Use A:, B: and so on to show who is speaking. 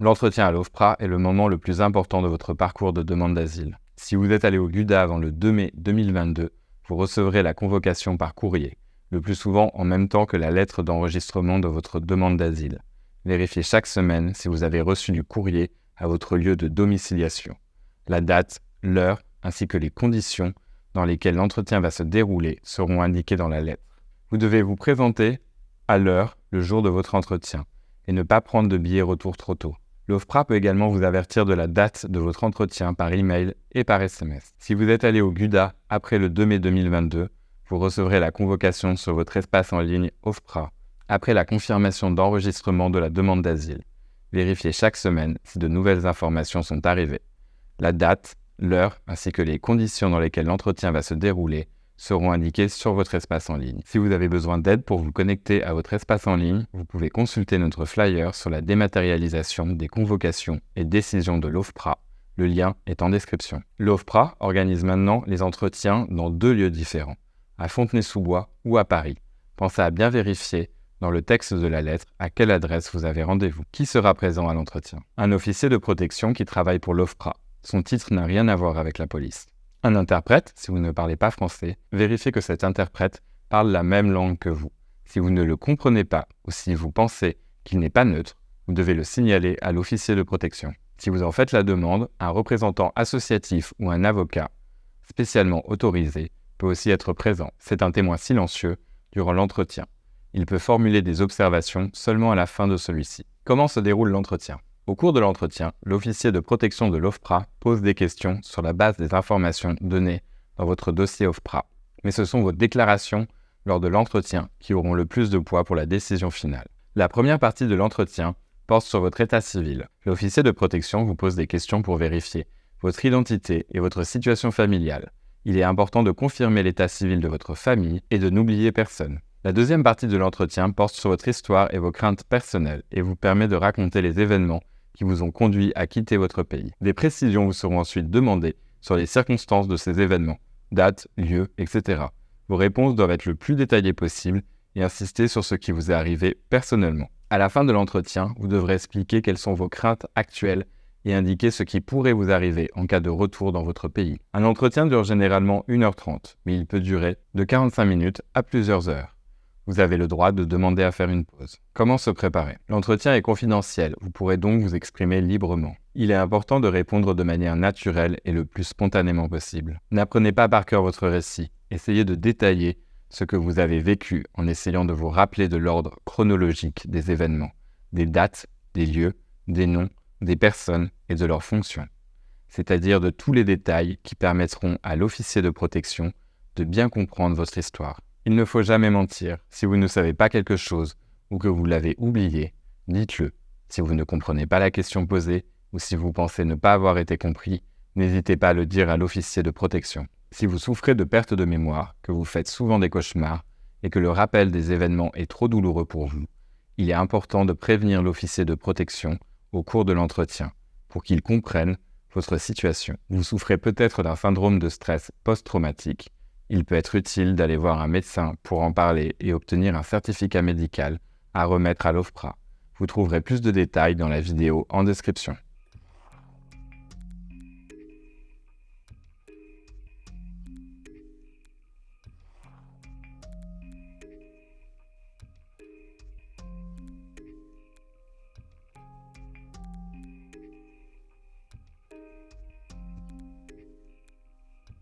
A: L'entretien à l'OFPRA est le moment le plus important de votre parcours de demande d'asile. Si vous êtes allé au GUDA avant le 2 mai 2022, vous recevrez la convocation par courrier, le plus souvent en même temps que la lettre d'enregistrement de votre demande d'asile. Vérifiez chaque semaine si vous avez reçu du courrier à votre lieu de domiciliation. La date, l'heure ainsi que les conditions dans lesquelles l'entretien va se dérouler seront indiquées dans la lettre. Vous devez vous présenter à l'heure le jour de votre entretien et ne pas prendre de billet retour trop tôt. L'OFPRA peut également vous avertir de la date de votre entretien par email et par SMS. Si vous êtes allé au GUDA après le 2 mai 2022, vous recevrez la convocation sur votre espace en ligne OFPRA après la confirmation d'enregistrement de la demande d'asile. Vérifiez chaque semaine si de nouvelles informations sont arrivées. La date, l'heure ainsi que les conditions dans lesquelles l'entretien va se dérouler seront indiquées sur votre espace en ligne. Si vous avez besoin d'aide pour vous connecter à votre espace en ligne, vous pouvez consulter notre flyer sur la dématérialisation des convocations et décisions de l'OFPRA. Le lien est en description. L'OFPRA organise maintenant les entretiens dans 2 lieux différents, à Fontenay-sous-Bois ou à Paris. Pensez à bien vérifier dans le texte de la lettre à quelle adresse vous avez rendez-vous. Qui sera présent à l'entretien? Un officier de protection qui travaille pour l'OFPRA. Son titre n'a rien à voir avec la police. Un interprète, si vous ne parlez pas français, vérifiez que cet interprète parle la même langue que vous. Si vous ne le comprenez pas ou si vous pensez qu'il n'est pas neutre, vous devez le signaler à l'officier de protection. Si vous en faites la demande, un représentant associatif ou un avocat spécialement autorisé peut aussi être présent. C'est un témoin silencieux durant l'entretien. Il peut formuler des observations seulement à la fin de celui-ci. Comment se déroule l'entretien? Au cours de l'entretien, l'officier de protection de l'OFPRA pose des questions sur la base des informations données dans votre dossier OFPRA. Mais ce sont vos déclarations lors de l'entretien qui auront le plus de poids pour la décision finale. La première partie de l'entretien porte sur votre état civil. L'officier de protection vous pose des questions pour vérifier votre identité et votre situation familiale. Il est important de confirmer l'état civil de votre famille et de n'oublier personne. La deuxième partie de l'entretien porte sur votre histoire et vos craintes personnelles et vous permet de raconter les événements qui vous ont conduit à quitter votre pays. Des précisions vous seront ensuite demandées sur les circonstances de ces événements, dates, lieux, etc. Vos réponses doivent être le plus détaillées possible et insister sur ce qui vous est arrivé personnellement. À la fin de l'entretien, vous devrez expliquer quelles sont vos craintes actuelles et indiquer ce qui pourrait vous arriver en cas de retour dans votre pays. Un entretien dure généralement 1h30, mais il peut durer de 45 minutes à plusieurs heures. Vous avez le droit de demander à faire une pause. Comment se préparer? L'entretien est confidentiel, vous pourrez donc vous exprimer librement. Il est important de répondre de manière naturelle et le plus spontanément possible. N'apprenez pas par cœur votre récit, essayez de détailler ce que vous avez vécu en essayant de vous rappeler de l'ordre chronologique des événements, des dates, des lieux, des noms, des personnes et de leurs fonctions. C'est-à-dire de tous les détails qui permettront à l'officier de protection de bien comprendre votre histoire. Il ne faut jamais mentir. Si vous ne savez pas quelque chose ou que vous l'avez oublié, dites-le. Si vous ne comprenez pas la question posée ou si vous pensez ne pas avoir été compris, n'hésitez pas à le dire à l'officier de protection. Si vous souffrez de perte de mémoire, que vous faites souvent des cauchemars et que le rappel des événements est trop douloureux pour vous, il est important de prévenir l'officier de protection au cours de l'entretien pour qu'il comprenne votre situation. Vous souffrez peut-être d'un syndrome de stress post-traumatique. Il peut être utile d'aller voir un médecin pour en parler et obtenir un certificat médical à remettre à l'OFPRA. Vous trouverez plus de détails dans la vidéo en description.